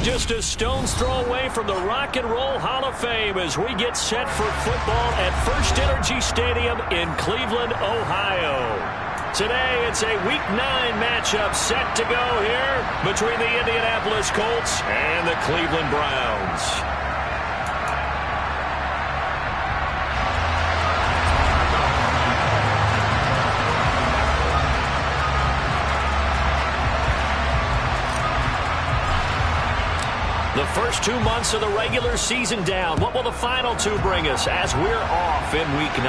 just a stone's throw away from the Rock and Roll Hall of Fame as we get set for football at First Energy Stadium in Cleveland, Ohio. Today, it's a Week 9 matchup set to go here between the Indianapolis Colts and the Cleveland Browns. The first 2 months of the regular season down. What will the final 2 bring us as we're off in Week 9?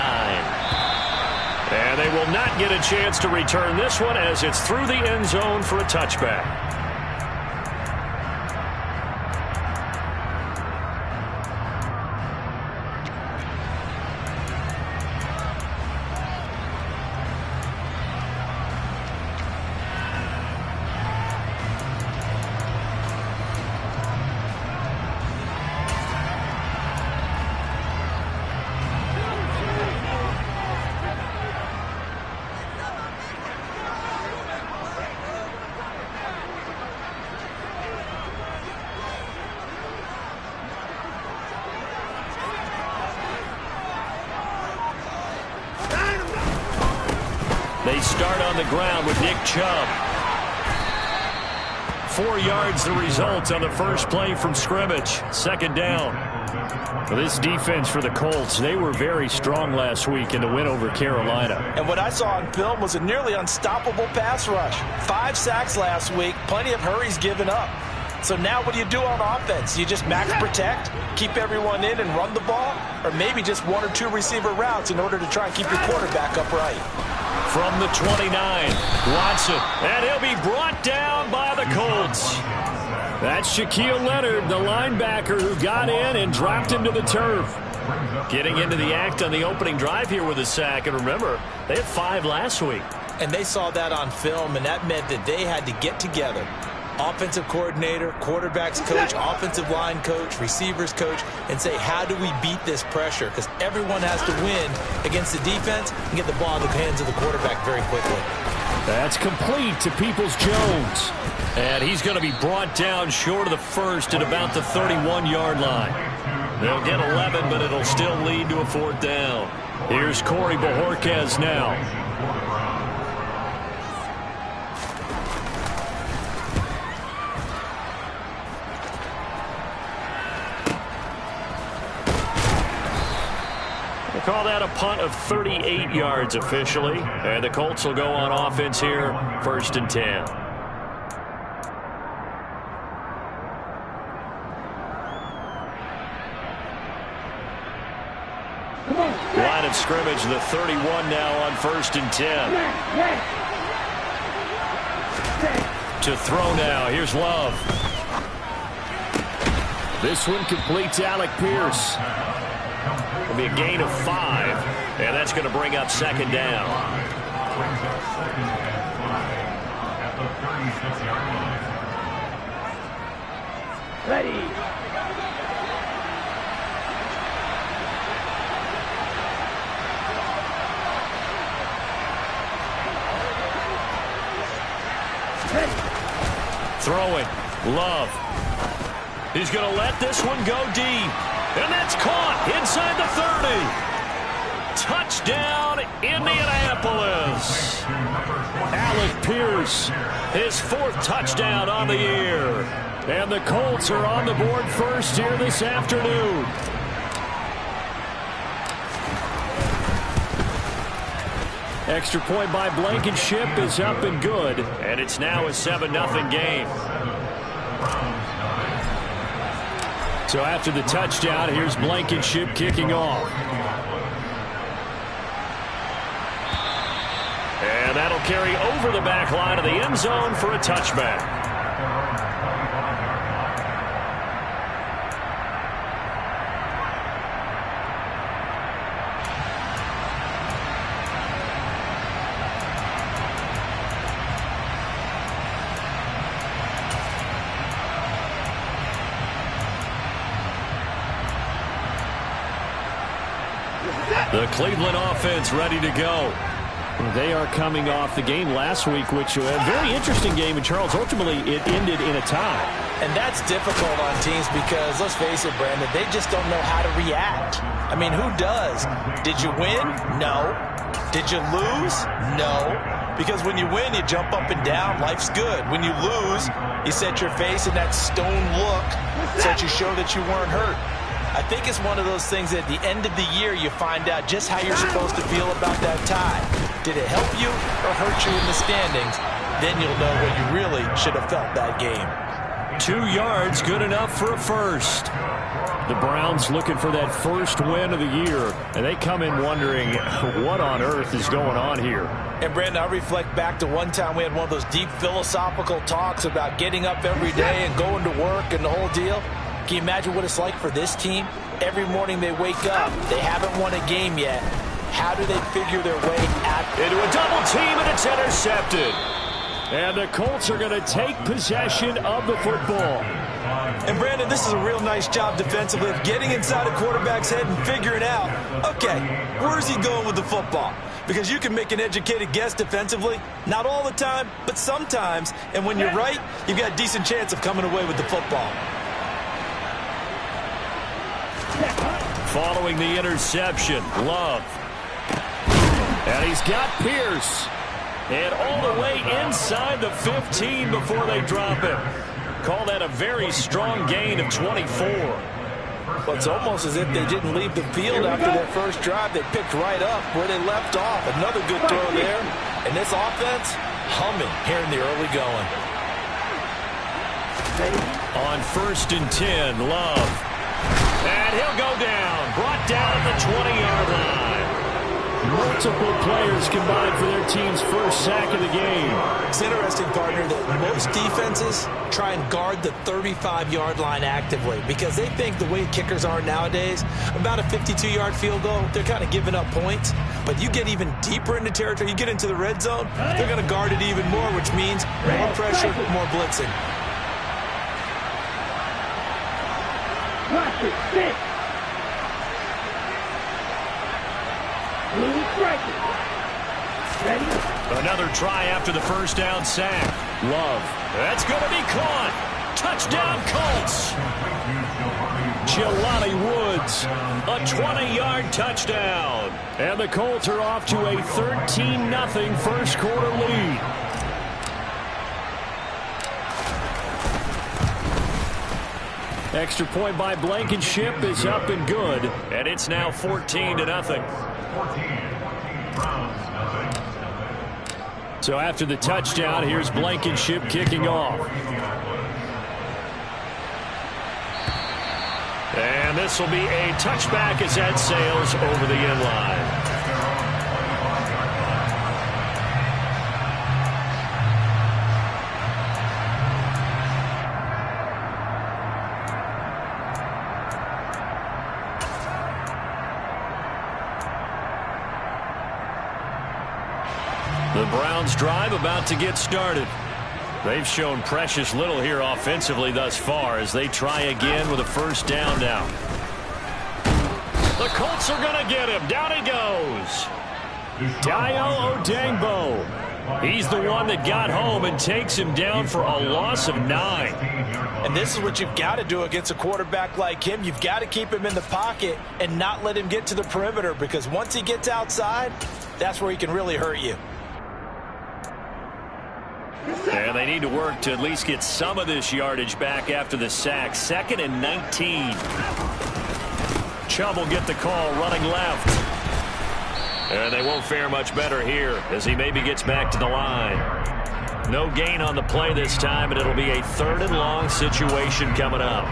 And they will not get a chance to return this one as it's through the end zone for a touchback. They start on the ground with Nick Chubb. 4 yards the result on the first play from scrimmage. Second down. Well, this defense for the Colts, they were very strong last week in the win over Carolina. And what I saw on film was a nearly unstoppable pass rush. 5 sacks last week, plenty of hurries given up. So now what do you do on offense? You just max protect, keep everyone in and run the ball, or maybe just 1 or 2 receiver routes in order to try and keep your quarterback upright. From the 29, Watson, and he'll be brought down by the Colts. That's Shaquille Leonard, the linebacker who got in and dropped him to the turf. Getting into the act on the opening drive here with a sack, and remember, they had 5 last week. And they saw that on film, and that meant that they had to get together. Offensive coordinator, quarterbacks coach, offensive line coach, receivers coach, and say, how do we beat this pressure? Because everyone has to win against the defense and get the ball in the hands of the quarterback very quickly. That's complete to Peoples-Jones. And he's going to be brought down short of the first at about the 31-yard line. They'll get 11, but it'll still lead to a 4th down. Here's Corey Bojorquez now. Call that a punt of 38 yards officially. And the Colts will go on offense here, 1st and 10. Line of scrimmage, the 31 now on 1st and 10. To throw now, here's Love. This one complete to Alec Pierce. It'll be a gain of 5, and that's going to bring up 2nd down. Ready. Throwing, Love. He's going to let this one go deep. And that's caught inside the 30. Touchdown, Indianapolis. Alec Pierce, his 4th touchdown on the year. And the Colts are on the board first here this afternoon. Extra point by Blankenship is up and good. And it's now a 7-0 game. So after the touchdown, here's Blankenship kicking off. And that'll carry over the back line of the end zone for a touchback. The Cleveland offense ready to go. They are coming off the game last week, which was a very interesting game, and Charles, ultimately it ended in a tie. And that's difficult on teams because, let's face it, Brandon, they just don't know how to react. I mean, who does? Did you win? No. Did you lose? No. Because when you win, you jump up and down. Life's good. When you lose, you set your face in that stone look so that you show that you weren't hurt. I think it's one of those things that at the end of the year, you find out just how you're supposed to feel about that tie. Did it help you or hurt you in the standings? Then you'll know what you really should have felt that game. 2 yards, good enough for a first. The Browns looking for that first win of the year, and they come in wondering what on earth is going on here. And, Brandon, I reflect back to one time we had one of those deep philosophical talks about getting up every day and going to work and the whole deal. Can you imagine what it's like for this team? Every morning they wake up. They haven't won a game yet. How do they figure their way out? Into a double team, and it's intercepted. And the Colts are going to take possession of the football. And, Brandon, this is a real nice job defensively of getting inside a quarterback's head and figuring out, okay, where's he going with the football? Because you can make an educated guess defensively, not all the time, but sometimes. And when you're right, you've got a decent chance of coming away with the football. Following the interception, Love. And he's got Pierce. And all the way inside the 15 before they drop him. Call that a very strong gain of 24. Well, it's almost as if they didn't leave the field after their first drive. They picked right up where they left off. Another good throw there. And this offense, humming here in the early going. On 1st and 10, Love. And he'll go down. Brought down at the 20-yard line. Multiple players combined for their team's first sack of the game. It's interesting, partner, that most defenses try and guard the 35-yard line actively because they think the way kickers are nowadays, about a 52-yard field goal, they're kind of giving up points. But you get even deeper into territory, you get into the red zone, they're going to guard it even more, which means more pressure, more blitzing. Watch it, stick. Ready? Another try after the first down sack. Love. That's going to be caught. Touchdown, Colts. Jelani Woods. A 20-yard touchdown. And the Colts are off to a 13-0 first quarter lead. Extra point by Blankenship is up and good. And it's now 14-0. So after the touchdown, here's Blankenship kicking off. And this will be a touchback as that sails over the end line. The Browns drive about to get started. They've shown precious little here offensively thus far as they try again with a first down now. The Colts are going to get him. Down he goes. Dayo Odeyingbo. He's the one that got home and takes him down for a loss of 9. And this is what you've got to do against a quarterback like him. You've got to keep him in the pocket and not let him get to the perimeter because once he gets outside, that's where he can really hurt you. And they need to work to at least get some of this yardage back after the sack. 2nd and 19. Chubb will get the call running left. And they won't fare much better here as he maybe gets back to the line. No gain on the play this time, and it'll be a 3rd and long situation coming up.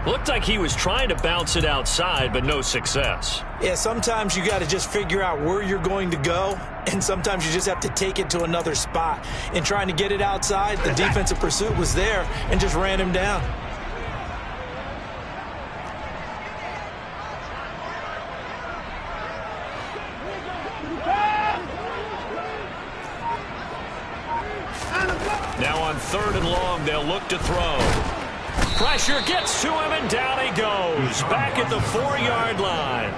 Looked like he was trying to bounce it outside, but no success. Yeah, sometimes you got to just figure out where you're going to go, and sometimes you just have to take it to another spot. In trying to get it outside, the defensive pursuit was there and just ran him down. Now on 3rd and long, they'll look to throw. Pressure gets to him, and down he goes. Back at the 4-yard line.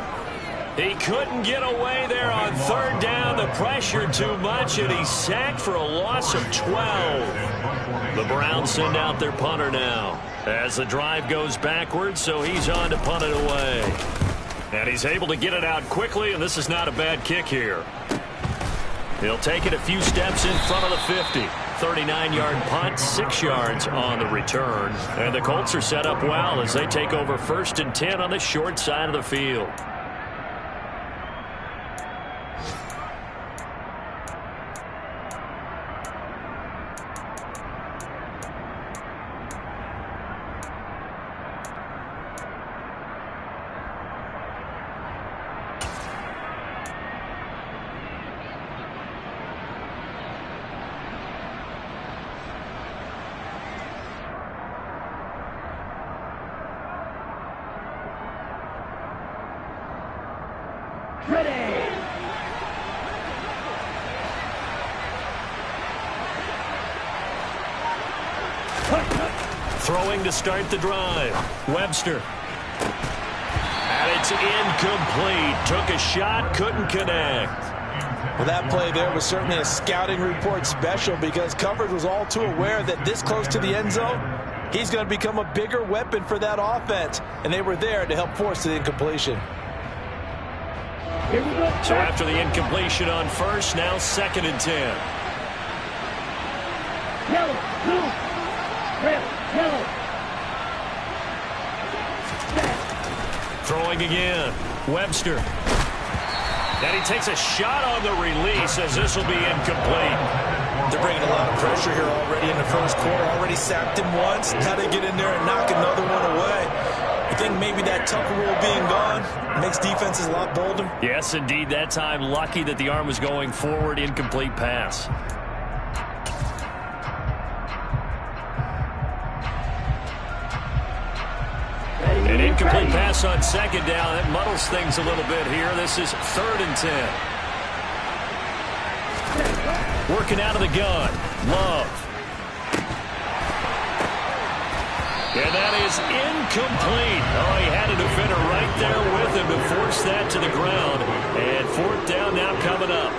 He couldn't get away there on third down. The pressure too much, and he's sacked for a loss of 12. The Browns send out their punter now as the drive goes backwards, so he's on to punt it away. And he's able to get it out quickly, and this is not a bad kick here. He'll take it a few steps in front of the 50. 39-yard punt, 6 yards on the return. And the Colts are set up well as they take over 1st and 10 on the short side of the field. Throwing to start the drive. Webster. And it's incomplete. Took a shot, couldn't connect. Well, that play there was certainly a scouting report special because coverage was all too aware that this close to the end zone, he's going to become a bigger weapon for that offense. And they were there to help force the incompletion. So after the incompletion on first, now 2nd and 10. Yellow, blue, red, yellow. Throwing again. Webster. And he takes a shot on the release as this will be incomplete. They're bringing a lot of pressure here already in the first quarter. Already sacked him once. Now they get in there and knock another one away. I think maybe that Tucker rule being gone makes defenses a lot bolder. Yes, indeed. That time, lucky that the arm was going forward. Incomplete pass. An incomplete pass on 2nd down. That muddles things a little bit here. This is 3rd and 10. Working out of the gun. Love. And that is incomplete. Oh, he had a defender right there with him to force that to the ground. And 4th down now coming up.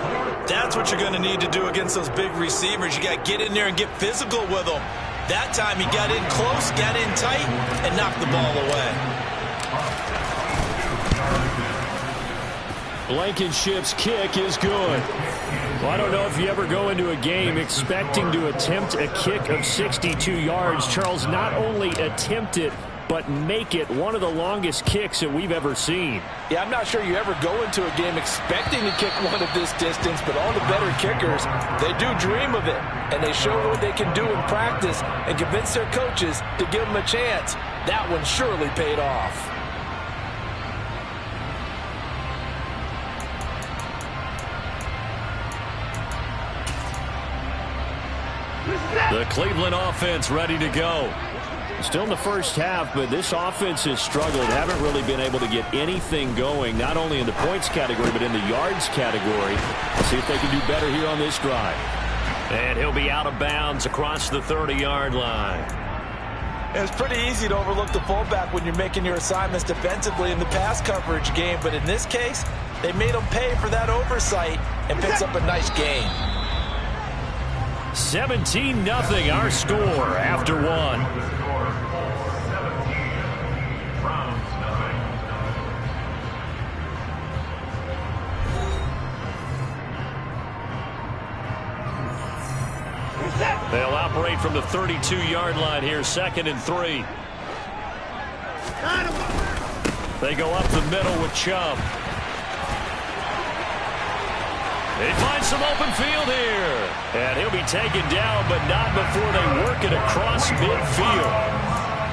That's what you're going to need to do against those big receivers. You got to get in there and get physical with them. That time he got in close, got in tight, and knocked the ball away. Blankenship's kick is good. Well, I don't know if you ever go into a game expecting to attempt a kick of 62 yards. Charles, not only attempt it, but make it one of the longest kicks that we've ever seen. Yeah, I'm not sure you ever go into a game expecting to kick one of this distance, but all the better kickers, they do dream of it, and they show what they can do in practice and convince their coaches to give them a chance. That one surely paid off. The Cleveland offense ready to go. Still in the first half, but this offense has struggled. Haven't really been able to get anything going, not only in the points category, but in the yards category. Let's see if they can do better here on this drive. And he'll be out of bounds across the 30-yard line. It's pretty easy to overlook the fullback when you're making your assignments defensively in the pass coverage game, but in this case, they made him pay for that oversight and picks up a nice gain. 17-0 our score after one. They'll operate from the 32-yard line here, 2nd and 3. They go up the middle with Chubb. He finds some open field here. And he'll be taken down, but not before they work it across midfield.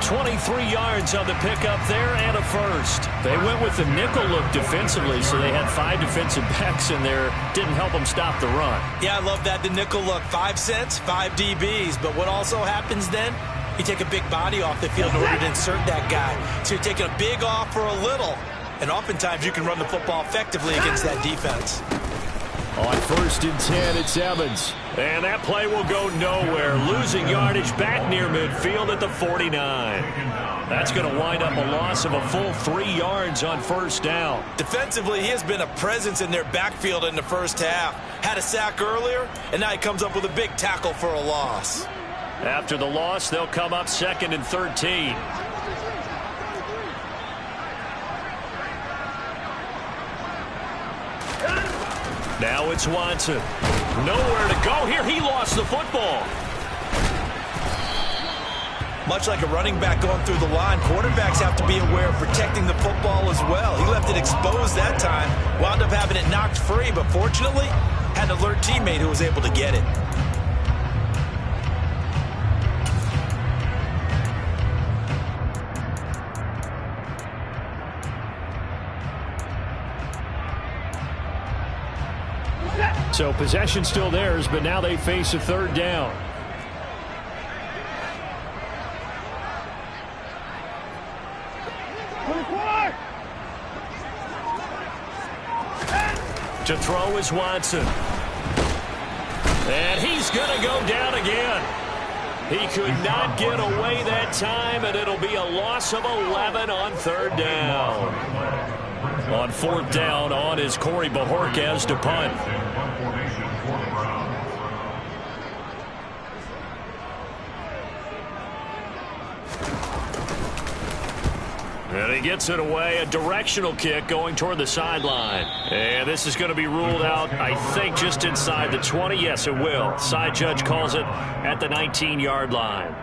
23 yards on the pickup there and a first. They went with the nickel look defensively, so they had 5 defensive backs in there. Didn't help them stop the run. Yeah, I love that, the nickel look. 5 cents, 5 DBs. But what also happens then, you take a big body off the field in order to insert that guy. So you're taking a big off for a little. And oftentimes you can run the football effectively against that defense. On 1st and 10, it's Evans. And that play will go nowhere. Losing yardage back near midfield at the 49. That's going to wind up a loss of a full 3 yards on first down. Defensively, he has been a presence in their backfield in the first half. Had a sack earlier, and now he comes up with a big tackle for a loss. After the loss, they'll come up 2nd and 13. Now it's Watson. Nowhere to go here. He lost the football. Much like a running back going through the line, quarterbacks have to be aware of protecting the football as well. He left it exposed that time, wound up having it knocked free, but fortunately, had an alert teammate who was able to get it. So possession still theirs, but now they face a 3rd down. To throw is Watson. And he's going to go down again. He could not get away that time, and it'll be a loss of 11 on 3rd down. On 4th down, on is Corey Bajorquez to punt. And he gets it away, a directional kick going toward the sideline. And this is going to be ruled out, I think, just inside the 20. Yes, it will. Side judge calls it at the 19-yard line.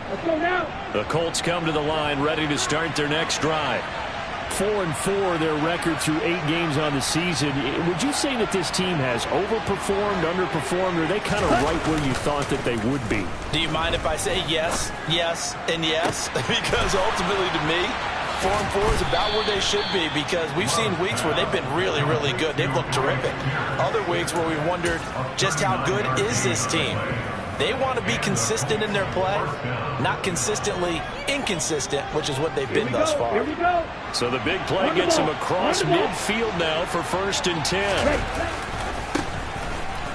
Let's go now. The Colts come to the line, ready to start their next drive. 4-4 their record through 8 games on the season. Would you say that this team has overperformed, underperformed, or are they kind of right where you thought that they would be? Do you mind if I say yes, yes, and yes? Because ultimately to me, 4-4 is about where they should be, because we've seen weeks where they've been really, really good. They've looked terrific. Other weeks where we wondered just how good is this team? They want to be consistent in their play, not consistently inconsistent, which is what they've been thus far. Here we go. So the big play gets him across midfield now for 1st and 10.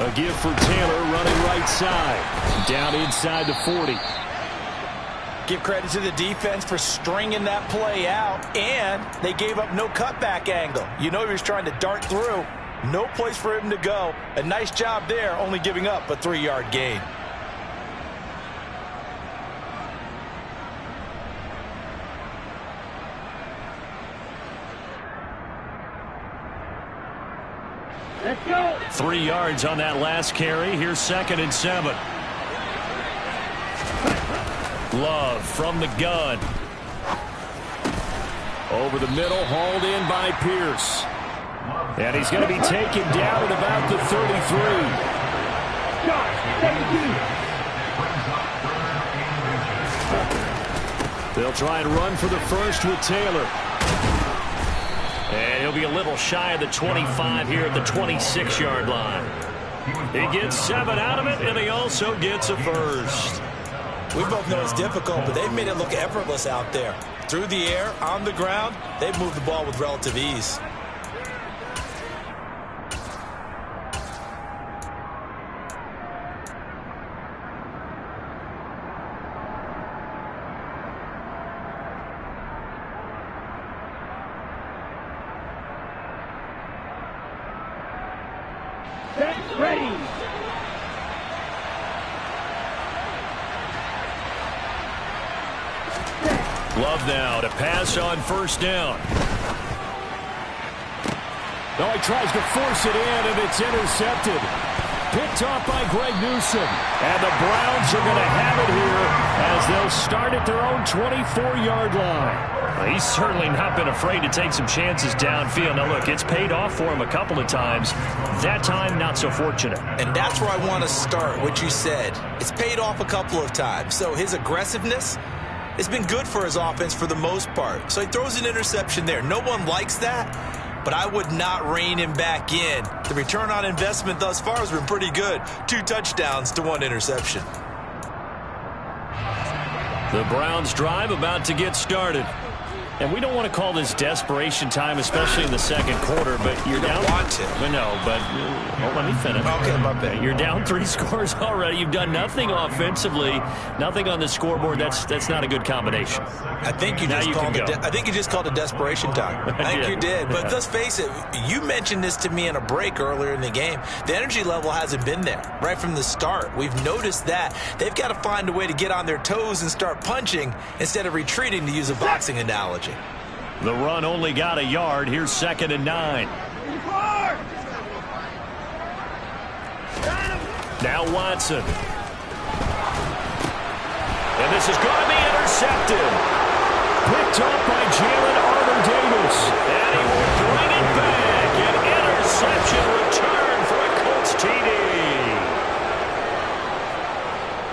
A give for Taylor running right side. Down inside the 40. Give credit to the defense for stringing that play out, and they gave up no cutback angle. You know he was trying to dart through. No place for him to go. A nice job there, only giving up a 3-yard gain. Let's go. 3 yards on that last carry. Here's 2nd and 7. Love from the gun. Over the middle, hauled in by Pierce. And he's going to be taken down at about the 33. They'll try and run for the first with Taylor. And he'll be a little shy of the 25 here at the 26-yard line. He gets 7 out of it, and he also gets a first. We both know it's difficult, but they've made it look effortless out there. Through the air, on the ground, they've moved the ball with relative ease. Ready. Love now to pass on 1st down. Oh, he tries to force it in, and it's intercepted. Picked off by Greg Newsome. And the Browns are going to have it here as they'll start at their own 24-yard line. Well, he's certainly not been afraid to take some chances downfield. Now, look, it's paid off for him a couple of times. That time, not so fortunate. And that's where I want to start, what you said. It's paid off a couple of times. So his aggressiveness has been good for his offense for the most part. So he throws an interception there. No one likes that. but I would not rein him back in. The return on investment thus far has been pretty good. 2 touchdowns to 1 interception. The Browns drive about to get started. And we don't want to call this desperation time, especially in the second quarter, but you're down. Want to. No, but let me finish. Okay, my bad. You're down 3 scores already. You've done nothing offensively, nothing on the scoreboard. That's not a good combination. I think you just called it desperation time. I think you did. But let's face it, you mentioned this to me in a break earlier in the game. The energy level hasn't been there right from the start. We've noticed that. They've got to find a way to get on their toes and start punching instead of retreating, to use a boxing analogy. The run only got a yard. Here's 2nd and 9. Now Watson. And this is going to be intercepted. Picked up by Jalen Armour-Davis. And he will bring it back. An interception return for a Colts TD.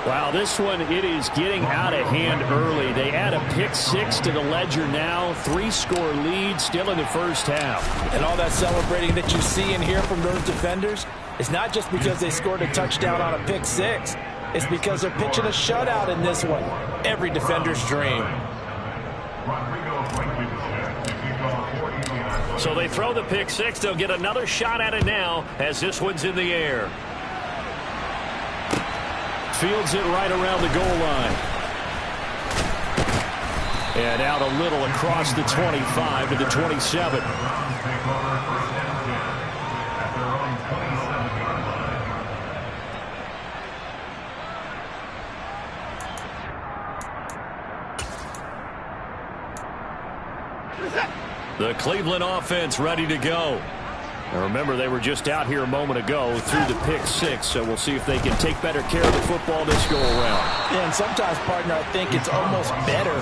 Wow, this one, it is getting out of hand early. They add a pick 6 to the ledger now. 3-score lead still in the first half. And all that celebrating that you see and hear from those defenders, it's not just because they scored a touchdown on a pick 6. It's because they're pitching a shutout in this one. Every defender's dream. So they throw the pick 6. They'll get another shot at it now as this one's in the air. Fields it right around the goal line. And out a little across the 25 to the 27. The Cleveland offense ready to go. And remember, they were just out here a moment ago through the pick 6, so we'll see if they can take better care of the football this go-around. Yeah, and sometimes, partner, I think it's almost better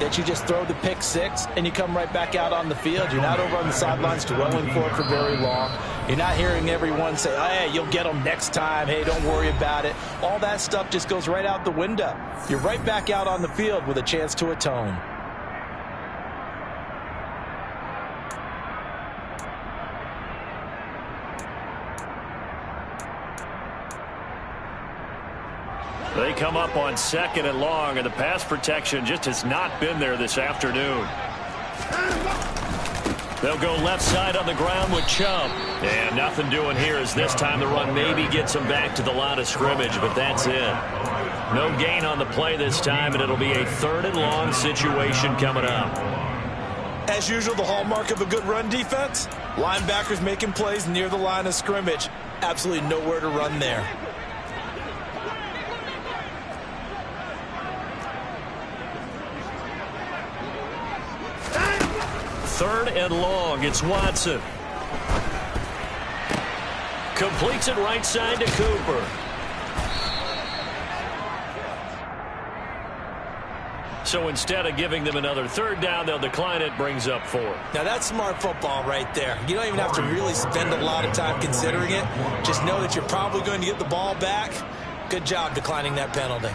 that you just throw the pick 6 and you come right back out on the field. You're not over on the sidelines dwelling for it for very long. You're not hearing everyone say, oh, hey, you'll get them next time. Hey, don't worry about it. All that stuff just goes right out the window. You're right back out on the field with a chance to atone. They come up on 2nd and long, and the pass protection just has not been there this afternoon. They'll go left side on the ground with Chubb. And nothing doing here as this time the run maybe gets them back to the line of scrimmage, but that's it. No gain on the play this time, and it'll be a 3rd and long situation coming up. As usual, the hallmark of a good run defense, linebackers making plays near the line of scrimmage. Absolutely nowhere to run there. 3rd and long. It's Watson. Completes it right side to Cooper. So instead of giving them another 3rd down, they'll decline it, brings up 4. Now that's smart football right there. You don't even have to really spend a lot of time considering it. Just know that you're probably going to get the ball back. Good job declining that penalty.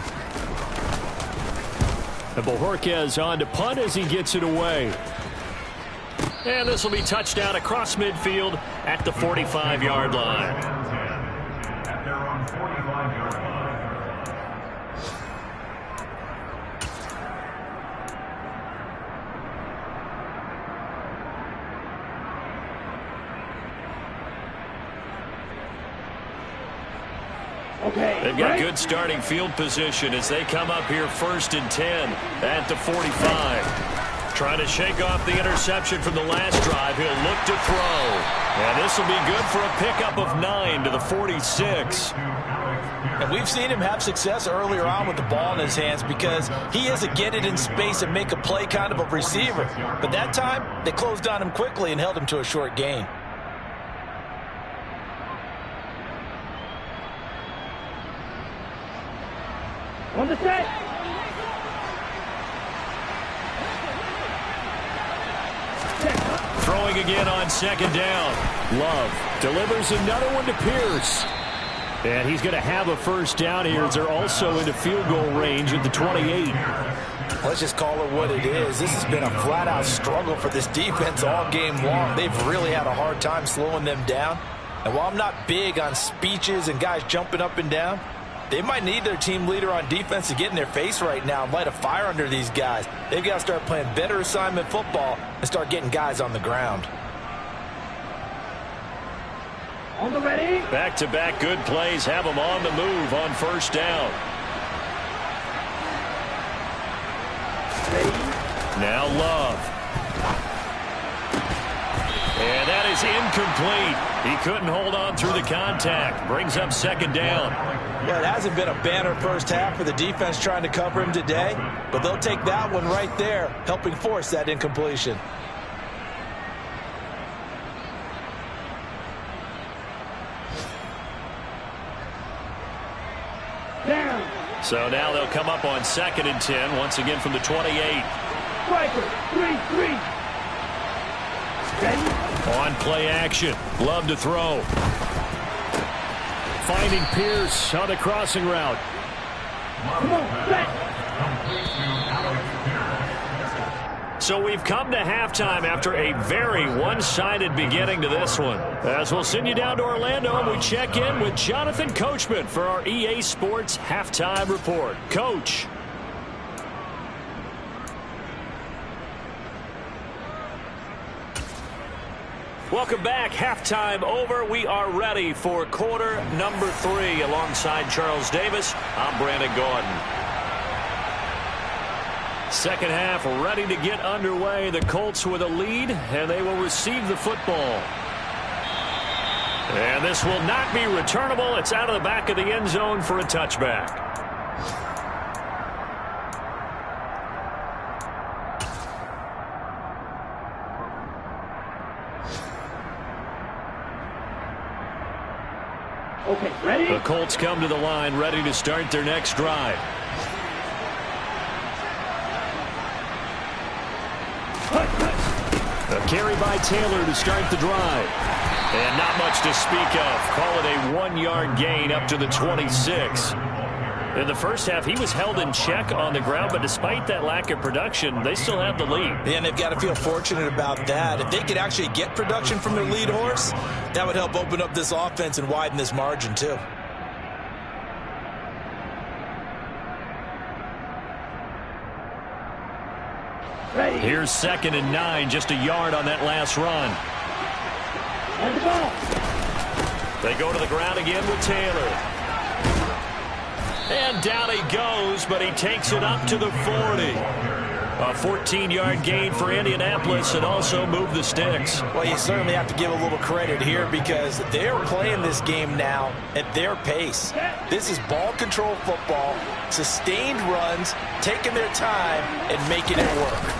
And Bojorquez on to punt as he gets it away. And this will be touchdown across midfield at the 45-yard line. Okay. They've got good starting field position as they come up here 1st and 10 at the 45. Trying to shake off the interception from the last drive. He'll look to throw. And this will be good for a pickup of 9 to the 46. And we've seen him have success earlier on with the ball in his hands because he is a get it in space and make a play kind of a receiver. But that time, they closed on him quickly and held him to a short gain. On the set. Throwing again on 2nd down. Love delivers another one to Pierce. And he's going to have a 1st down here as they're also into field goal range at the 28. Let's just call it what it is. This has been a flat-out struggle for this defense all game long. They've really had a hard time slowing them down. And while I'm not big on speeches and guys jumping up and down, they might need their team leader on defense to get in their face right now and light a fire under these guys. They've got to start playing better assignment football and start getting guys on the ground. On the ready. Back-to-back good plays have them on the move on first down. Now Love. And that is incomplete. He couldn't hold on through the contact. Brings up second down. Well, it hasn't been a banner first half for the defense trying to cover him today, but they'll take that one right there, helping force that incompletion. Down. So now they'll come up on 2nd and 10, once again from the 28. Striker. 3-3. Ready. On play action. Love to throw. Finding Pierce on the crossing route. Come on, set. So we've come to halftime after a very one-sided beginning to this one. As we'll send you down to Orlando, and we check in with Jonathan Coachman for our EA Sports Halftime Report. Coach. Welcome back. Halftime over. We are ready for quarter number 3. Alongside Charles Davis, I'm Brandon Gordon. Second half ready to get underway. The Colts with a lead, and they will receive the football. And this will not be returnable. It's out of the back of the end zone for a touchback. Okay, ready? The Colts come to the line, ready to start their next drive. A carry by Taylor to start the drive. And not much to speak of. Call it a 1-yard gain up to the 26. In the first half, he was held in check on the ground, but despite that lack of production, they still have the lead. And they've got to feel fortunate about that. If they could actually get production from their lead horse, that would help open up this offense and widen this margin too. Ready. Here's 2nd and 9, just a yard on that last run. And the ball. They go to the ground again with Taylor. And down he goes, but he takes it up to the 40. A 14-yard gain for Indianapolis, and also move the sticks. Well, you certainly have to give a little credit here because they're playing this game now at their pace. This is ball control football, sustained runs, taking their time, and making it work.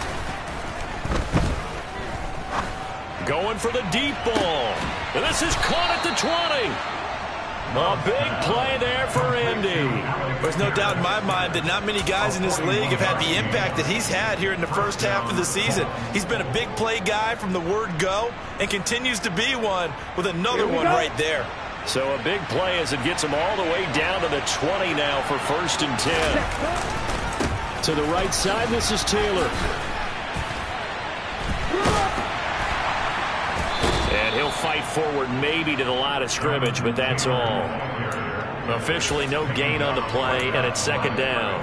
Going for the deep ball. And this is caught at the 20. A big play there for Indy. There's no doubt in my mind that not many guys in this league have had the impact that he's had here in the first half of the season. He's been a big play guy from the word go and continues to be one with another one right there. So a big play as it gets him all the way down to the 20 now for 1st and 10. To the right side, this is Taylor. And he'll fight forward maybe to the line of scrimmage, but that's all. Officially no gain on the play, and it's 2nd down.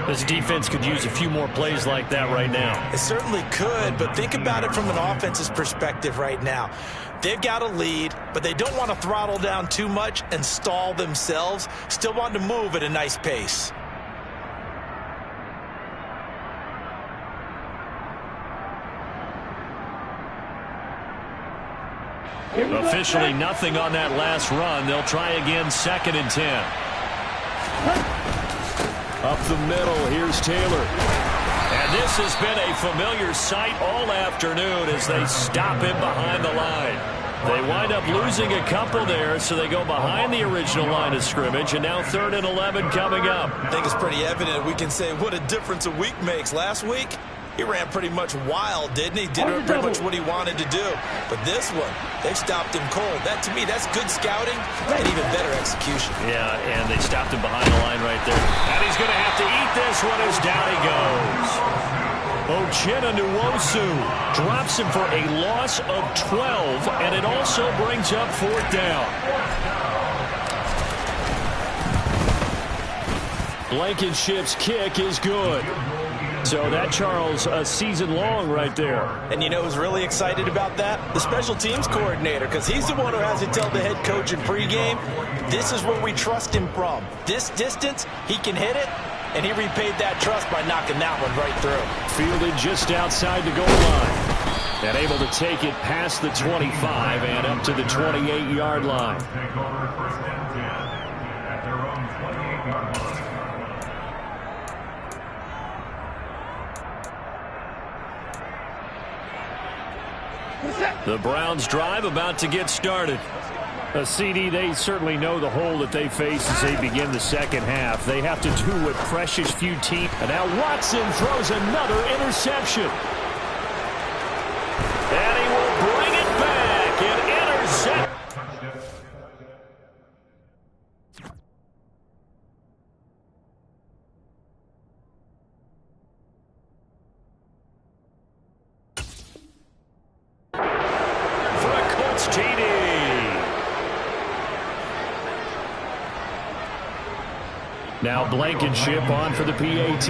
This defense could use a few more plays like that right now. It certainly could, but think about it from an offense's perspective right now. They've got a lead, but they don't want to throttle down too much and stall themselves. Still want to move at a nice pace. Officially nothing on that last run. They'll try again, 2nd and 10. Up the middle, here's Taylor. And this has been a familiar sight all afternoon as they stop him behind the line. They wind up losing a couple there, so they go behind the original line of scrimmage, and now 3rd and 11 coming up. I think it's pretty evident we can say what a difference a week makes. Last week, He ran pretty much wild, didn't he? Did pretty much what he wanted to do. But this one, they stopped him cold. That, to me, that's good scouting and even better execution. Yeah, and they stopped him behind the line right there. And he's going to have to eat this one as down he goes. Uchenna Nwosu drops him for a loss of 12, and it also brings up 4th down. Blankenship's kick is good. So that, Charles, a season long right there. And you know who's really excited about that? The special teams coordinator, because he's the one who has to tell the head coach in pregame, this is where we trust him from. This distance, he can hit it, and he repaid that trust by knocking that one right through. Fielded just outside the goal line. And able to take it past the 25 and up to the 28-yard line. The Browns drive about to get started. CD, they certainly know the hole that they face as they begin the second half. They have to do what precious few teams. And now Watson throws another interception. And he will bring it back and intercept. Now Blankenship on for the PAT.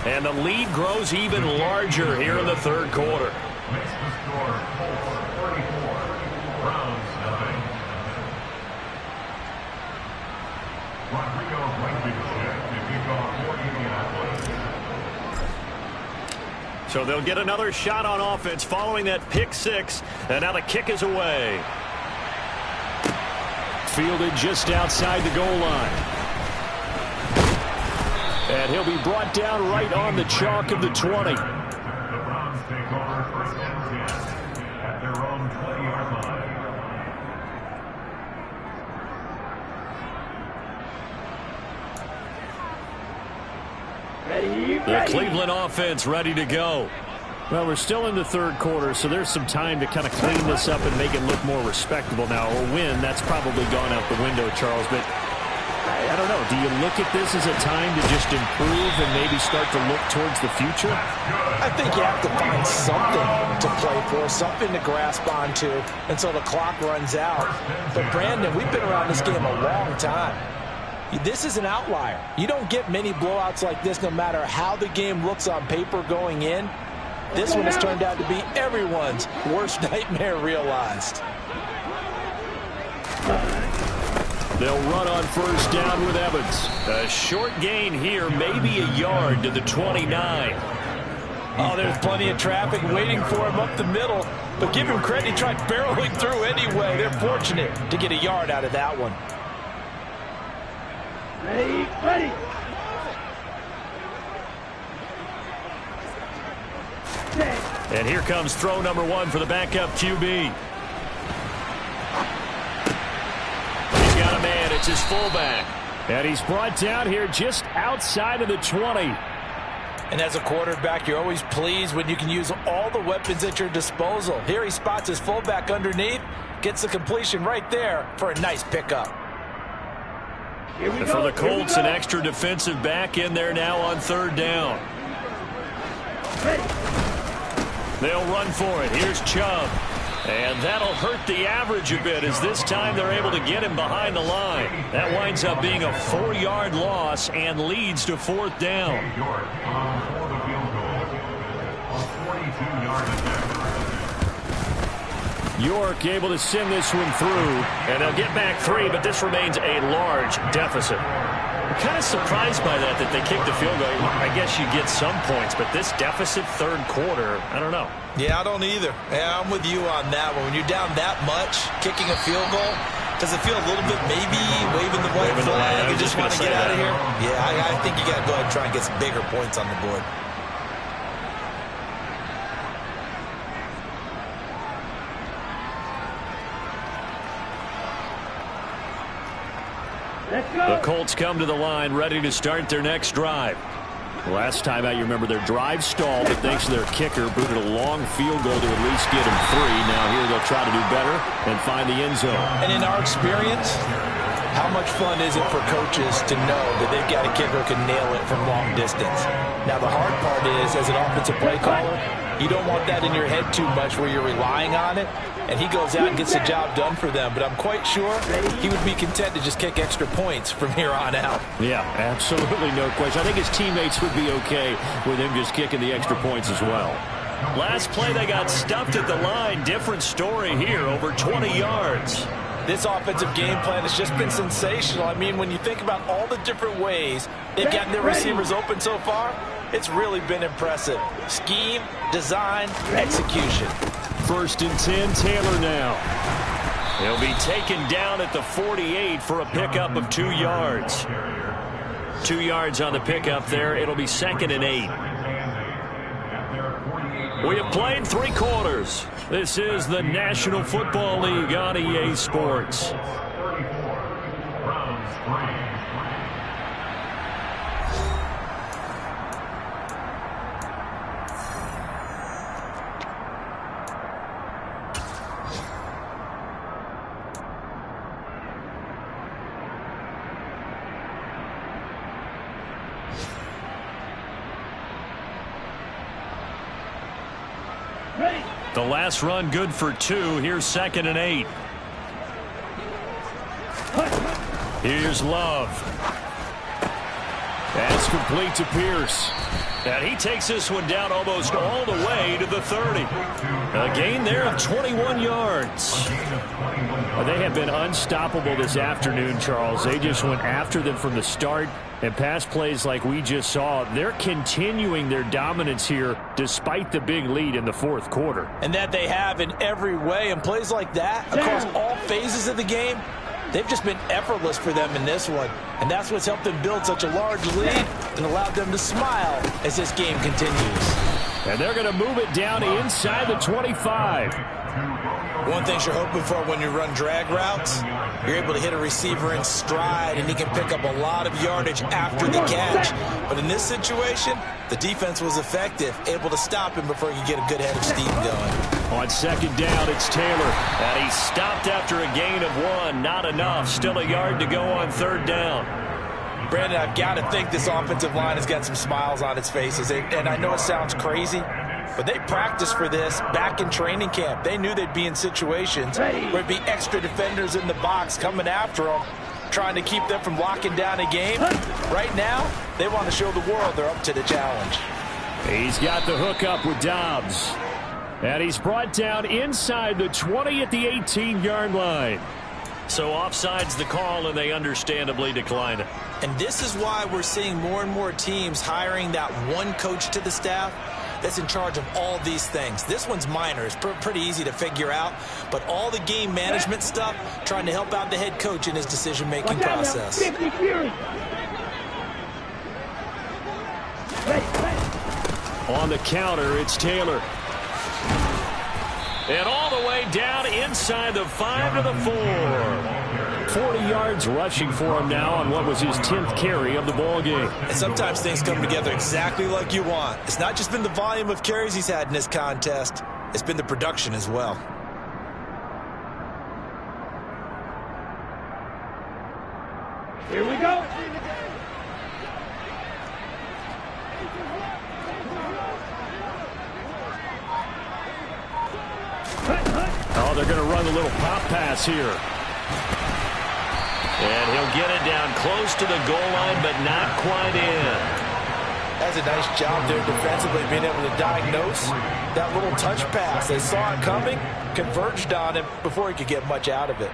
And the lead grows even larger here in the third quarter. Makes the score 34. Browns nothing. Rodrigo Blankenship to kick off for Indianapolis. So they'll get another shot on offense following that pick six. And now the kick is away. Fielded just outside the goal line. And he'll be brought down right on the chalk of the 20. The Browns take over 1st and 10 at their own 20-yard line. The Cleveland offense ready to go. Well, we're still in the third quarter, so there's some time to kind of clean this up and make it look more respectable now. A win, that's probably gone out the window, Charles, but I don't know. Do you look at this as a time to just improve and maybe start to look towards the future? I think you have to find something to play for, something to grasp onto until the clock runs out. But, Brandon, we've been around this game a long time. This is an outlier. You don't get many blowouts like this no matter how the game looks on paper going in. This one has turned out to be everyone's worst nightmare realized. They'll run on first down with Evans. A short gain here, maybe a yard to the 29. Oh, there's plenty of traffic waiting for him up the middle. But give him credit, he tried barreling through anyway. They're fortunate to get a yard out of that one. Ready. And here comes throw number one for the backup QB. He's got a man. It's his fullback. And he's brought down here just outside of the 20. And as a quarterback, you're always pleased when you can use all the weapons at your disposal. Here he spots his fullback underneath, gets the completion right there for a nice pickup. And for the Colts, an extra defensive back in there now on third down. They'll run for it. Here's Chubb. And that'll hurt the average a bit as this time they're able to get him behind the line. That winds up being a 4-yard loss and leads to fourth down. York for the field goal. A 42-yard attempt. York able to send this one through, and they'll get back 3, but this remains a large deficit. I'm kind of surprised by that they kicked the field goal. I guess you get some points, but this deficit third quarter, I don't know. Yeah, I don't either. Yeah, I'm with you on that one. When you're down that much, kicking a field goal, does it feel a little bit maybe waving the white flag and just want to get out of here? Yeah, I think you got to go ahead and try and get some bigger points on the board. Colts come to the line, ready to start their next drive. Last time out, you remember their drive stalled, but thanks to their kicker, booted a long field goal to at least get them 3. Now here they'll try to do better and find the end zone. And in our experience, how much fun is it for coaches to know that they've got a kicker who can nail it from long distance? Now, the hard part is, as an offensive play caller, you don't want that in your head too much where you're relying on it, and he goes out and gets the job done for them. But I'm quite sure he would be content to just kick extra points from here on out. Yeah, absolutely no question. I think his teammates would be okay with him just kicking the extra points as well. Last play, they got stuffed at the line. Different story here, over 20 yards. This offensive game plan has just been sensational. I mean, when you think about all the different ways they've gotten their receivers open so far, it's really been impressive. Scheme, design, execution. 1st and 10, Taylor now. He'll be taken down at the 48 for a pickup of 2 yards. 2 yards on the pickup there. It'll be 2nd and 8. We have played 3 quarters. This is the National Football League on EA Sports. The last run good for 2. Here's 2nd and 8. Here's Love. That's complete to Pierce. And he takes this one down almost all the way to the 30. A gain there of 21 yards. They have been unstoppable this afternoon, Charles. They just went after them from the start. And pass plays like we just saw, they're continuing their dominance here despite the big lead in the 4th quarter. And that they have in every way. And plays like that across all phases of the game, they've just been effortless for them in this one. And that's what's helped them build such a large lead and allowed them to smile as this game continues. And they're going to move it down inside the 25. One thing you're hoping for when you run drag routes, you're able to hit a receiver in stride, and he can pick up a lot of yardage after the catch. But in this situation, the defense was effective, able to stop him before he could get a good head of steam going. On 2nd down, it's Taylor. And he stopped after a gain of 1. Not enough. Still a yard to go on 3rd down. Brandon, I've got to think this offensive line has got some smiles on its faces. And I know it sounds crazy, but they practiced for this back in training camp. They knew they'd be in situations where there'd be extra defenders in the box coming after them, trying to keep them from locking down a game. Right now, they want to show the world they're up to the challenge. He's got the hook up with Dobbs. And he's brought down inside the 20 at the 18-yard line. So offside's the call, and they understandably decline it. And this is why we're seeing more and more teams hiring that one coach to the staff that's in charge of all these things. This one's minor. It's pretty easy to figure out. But all the game management stuff, trying to help out the head coach in his decision-making process. On the counter, it's Taylor. And all the way down inside the 5 to the 4. 40 yards rushing for him now on what was his 10th carry of the ball game. And sometimes things come together exactly like you want. It's not just been the volume of carries he's had in this contest. It's been the production as well. Here we go. Oh, they're going to run a little pop pass here. And he'll get it down close to the goal line, but not quite in. That's a nice job there defensively, being able to diagnose that little touch pass. They saw it coming, converged on him before he could get much out of it.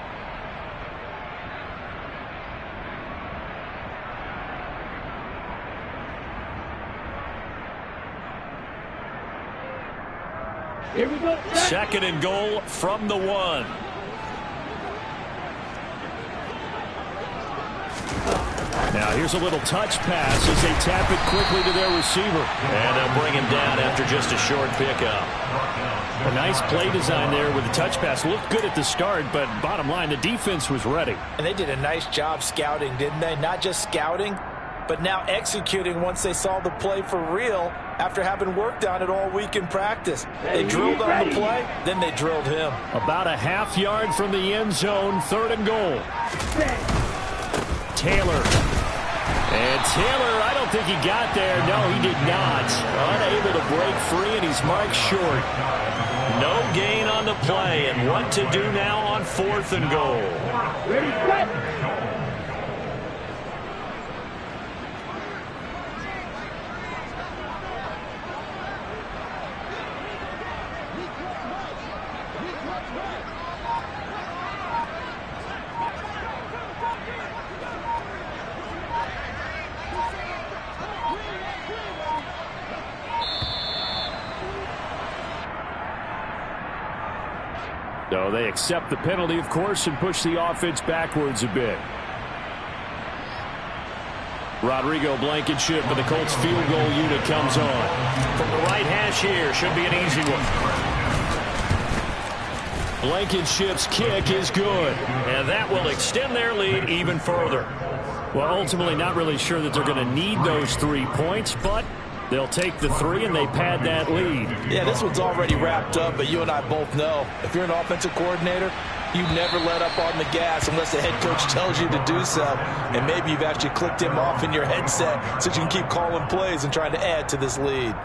Here we go. 2nd and goal from the 1. Now here's a little touch pass as they tap it quickly to their receiver. And they'll bring him down after just a short pickup. A nice play design there with the touch pass. Looked good at the start, but bottom line, the defense was ready. And they did a nice job scouting, didn't they? Not just scouting, but now executing once they saw the play for real after having worked on it all week in practice. They drilled on the play, then they drilled him. About a half yard from the end zone, 3rd and goal. Taylor. And Taylor, I don't think he got there. No, he did not. Unable to break free, and he's marked short. No gain on the play, and what to do now on 4th and goal. Ready, set. So they accept the penalty, of course, and push the offense backwards a bit. Rodrigo Blankenship and the Colts field goal unit comes on. From the right hash here, should be an easy one. Blankenship's kick is good, and that will extend their lead even further. Well, ultimately not really sure that they're going to need those 3 points, but they'll take the 3 and they pad that lead. Yeah, this one's already wrapped up, but you and I both know if you're an offensive coordinator, you never let up on the gas unless the head coach tells you to do so. And maybe you've actually clicked him off in your headset so you can keep calling plays and trying to add to this lead.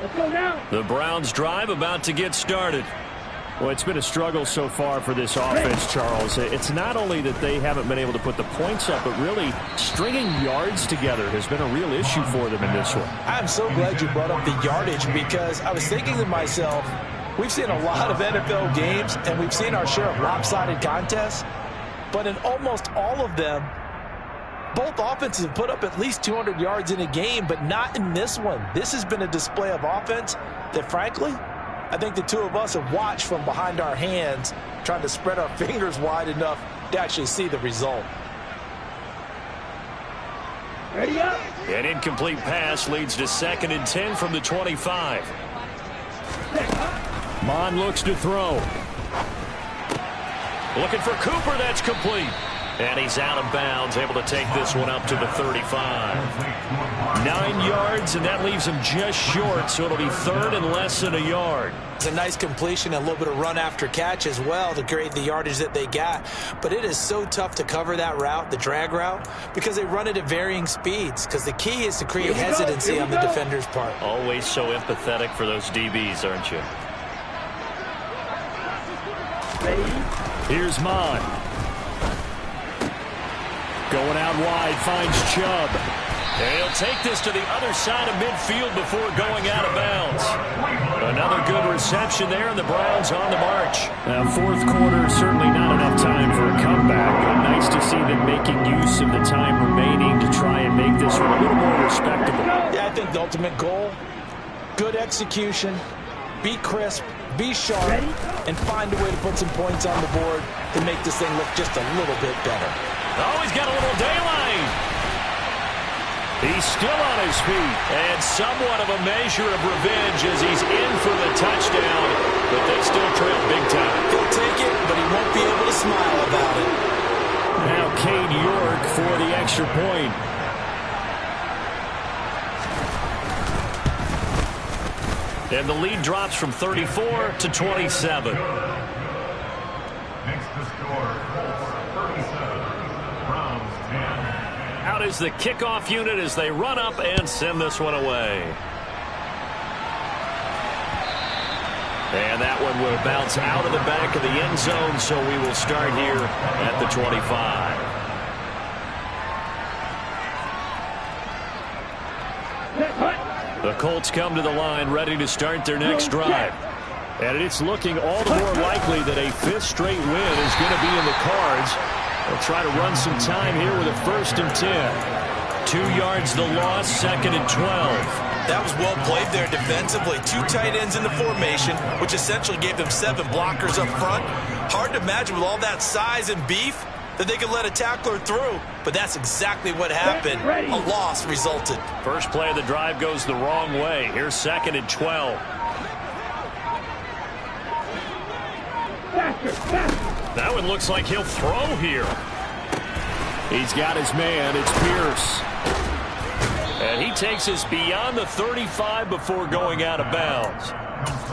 Let's go now. The Browns drive about to get started. Well, it's been a struggle so far for this offense, Charles. It's not only that they haven't been able to put the points up, but really stringing yards together has been a real issue for them in this one. I'm so glad you brought up the yardage because I was thinking to myself, we've seen a lot of NFL games and we've seen our share of lopsided contests, but in almost all of them, both offenses have put up at least 200 yards in a game, but not in this one. This has been a display of offense that, frankly, I think the two of us have watched from behind our hands, trying to spread our fingers wide enough to actually see the result. Ready up. An incomplete pass leads to 2nd and 10 from the 25. Mon looks to throw. Looking for Cooper, that's complete. And he's out of bounds, able to take this one up to the 35. 9 yards, and that leaves him just short, so it'll be 3rd and less than a yard. It's a nice completion, a little bit of run after catch as well to create the yardage that they got. But it is so tough to cover that route, the drag route, because they run it at varying speeds. Because the key is to create hesitancy on the defender's part. Always so empathetic for those DBs, aren't you? Here's Mon. Going out wide, finds Chubb. And he'll take this to the other side of midfield before going out of bounds. Another good reception there, and the Browns on the march. Now, 4th quarter, certainly not enough time for a comeback, but nice to see them making use of the time remaining to try and make this one a little more respectable. Yeah, I think the ultimate goal, good execution, be crisp, be sharp, and find a way to put some points on the board to make this thing look just a little bit better. Oh, he's got a little daylight. He's still on his feet. And somewhat of a measure of revenge as he's in for the touchdown. But they still trail big time. He'll take it, but he won't be able to smile about it. Now Cade York for the extra point. And the lead drops from 34 to 27. Makes the score 37. Browns 10. Out is the kickoff unit as they run up and send this one away. And that one will bounce out of the back of the end zone, so we will start here at the 25. The Colts come to the line ready to start their next drive. And it's looking all the more likely that a fifth straight win is going to be in the cards. They'll try to run some time here with a 1st and 10. 2 yards the loss, 2nd and 12. That was well played there defensively. 2 tight ends in the formation, which essentially gave them 7 blockers up front. Hard to imagine with all that size and beef that they could let a tackler through. But that's exactly what happened. A loss resulted. First play of the drive goes the wrong way. Here's 2nd and 12. That one looks like he'll throw here. He's got his man. It's Pierce. And he takes us beyond the 35 before going out of bounds.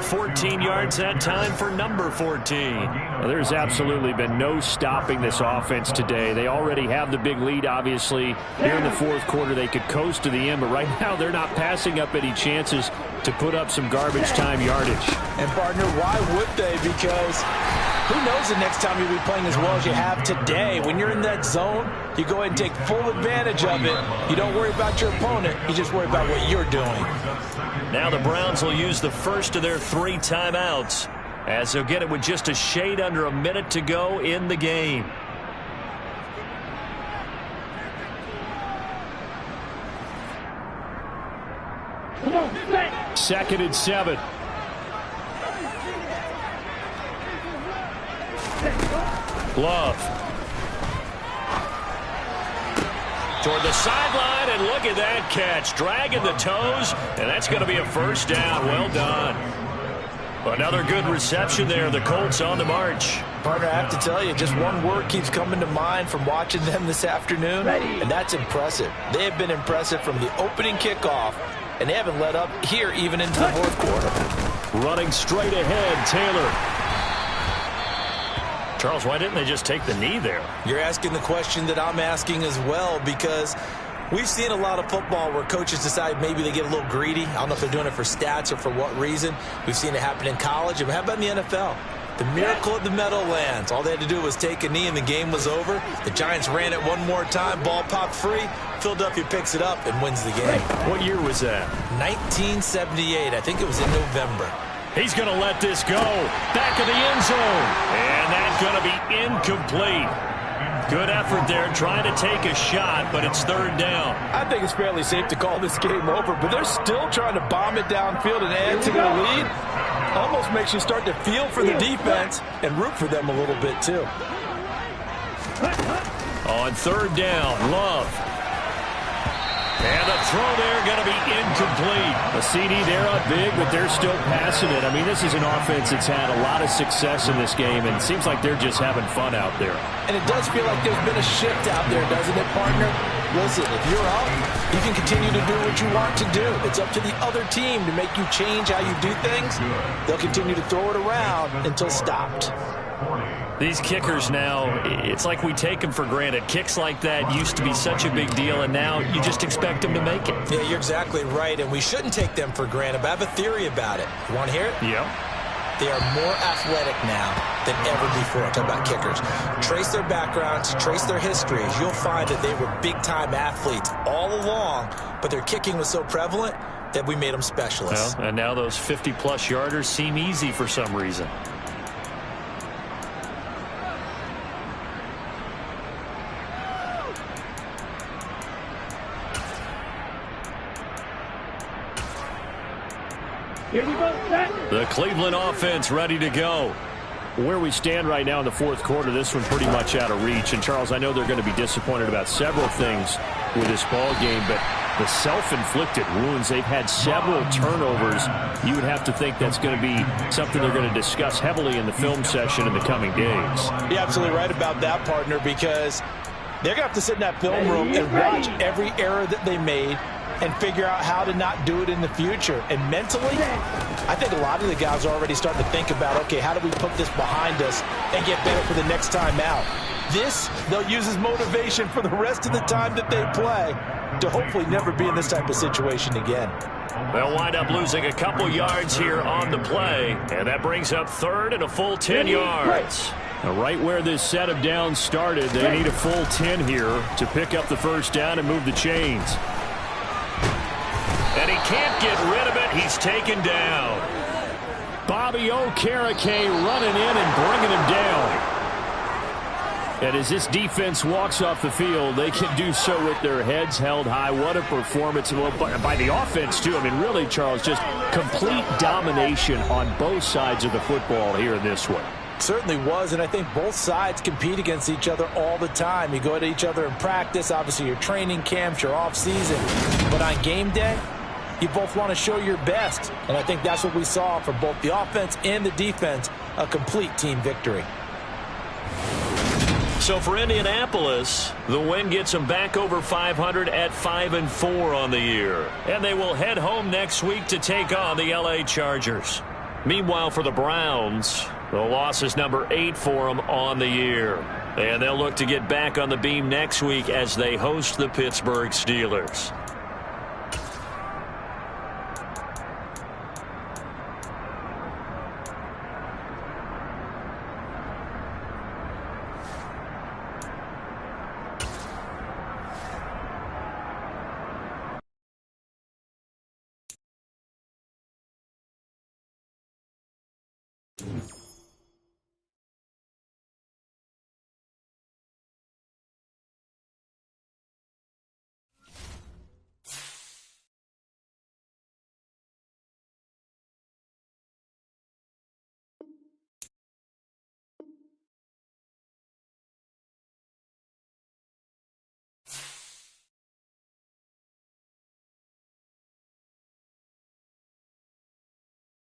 14 yards that time for number 14. Well, there's absolutely been no stopping this offense today. They already have the big lead, obviously. Here in the 4th quarter, they could coast to the end, but right now they're not passing up any chances to put up some garbage time yardage. And, partner, why would they? Because who knows the next time you'll be playing as well as you have today. When you're in that zone, you go ahead and take full advantage of it. You don't worry about your opponent. You just worry about what you're doing. Now the Browns will use the first of their 3 timeouts, as they'll get it with just a shade under a minute to go in the game. Come on, set. 2nd and 7. Love. Toward the sideline, and look at that catch. Dragging the toes, and that's going to be a 1st down. Well done. Another good reception there. The Colts on the march. Partner, I have to tell you, just one word keeps coming to mind from watching them this afternoon, and that's impressive. They have been impressive from the opening kickoff, and they haven't let up here even into the 4th quarter. Running straight ahead, Taylor. Charles, why didn't they just take the knee there? You're asking the question that I'm asking as well, because we've seen a lot of football where coaches decide maybe they get a little greedy. I don't know if they're doing it for stats or for what reason. We've seen it happen in college. And how about in the NFL? The miracle of the Meadowlands. All they had to do was take a knee and the game was over. The Giants ran it one more time. Ball popped free. Philadelphia picks it up and wins the game. What year was that? 1978. I think it was in November. He's going to let this go. Back of the end zone. And that's going to be incomplete. Good effort there trying to take a shot, but it's 3rd down. I think it's fairly safe to call this game over, but they're still trying to bomb it downfield and add to their lead. Almost makes you start to feel for the defense and root for them a little bit, too. On 3rd down, Love. And the throw there going to be incomplete. A CD, they're up big, but they're still passing it. I mean, this is an offense that's had a lot of success in this game, and it seems like they're just having fun out there. And it does feel like there's been a shift out there, doesn't it, partner? Listen, if you're up, you can continue to do what you want to do. It's up to the other team to make you change how you do things. They'll continue to throw it around until stopped. These kickers now, it's like we take them for granted. Kicks like that used to be such a big deal, and now you just expect them to make it. Yeah, you're exactly right, and we shouldn't take them for granted, but I have a theory about it. You want to hear it? Yep. They are more athletic now than ever before. I'm talking about kickers. Trace their backgrounds, trace their histories. You'll find that they were big-time athletes all along, but their kicking was so prevalent that we made them specialists. Well, and now those 50-plus yarders seem easy for some reason. Here we go, set. The Cleveland offense ready to go. Where we stand right now in the 4th quarter, this one pretty much out of reach. And, Charles, I know they're going to be disappointed about several things with this ball game, but the self-inflicted wounds, they've had several turnovers. You would have to think that's going to be something they're going to discuss heavily in the film session in the coming days. You're absolutely right about that, partner, because they're going to have to sit in that film room and watch every error that they made and figure out how to not do it in the future. And mentally, I think a lot of the guys are already starting to think about, okay, how do we put this behind us and get better for the next time out? This, they'll use as motivation for the rest of the time that they play to hopefully never be in this type of situation again. They'll wind up losing a couple yards here on the play, and that brings up 3rd and a full 10 yards. Now, right where this set of downs started, they need a full 10 here to pick up the 1st down and move the chains. And he can't get rid of it. He's taken down. Bobby Okereke running in and bringing him down. And as this defense walks off the field, they can do so with their heads held high. What a performance by the offense, too. I mean, really, Charles, just complete domination on both sides of the football here in this one. Certainly was, and I think both sides compete against each other all the time. You go at each other in practice, obviously your training camps, your off-season. But on game day, you both want to show your best. And I think that's what we saw for both the offense and the defense, a complete team victory. So for Indianapolis, the win gets them back over 500 at 5-4 on the year. And they will head home next week to take on the LA Chargers. Meanwhile, for the Browns, the loss is number 8 for them on the year. And they'll look to get back on the beam next week as they host the Pittsburgh Steelers.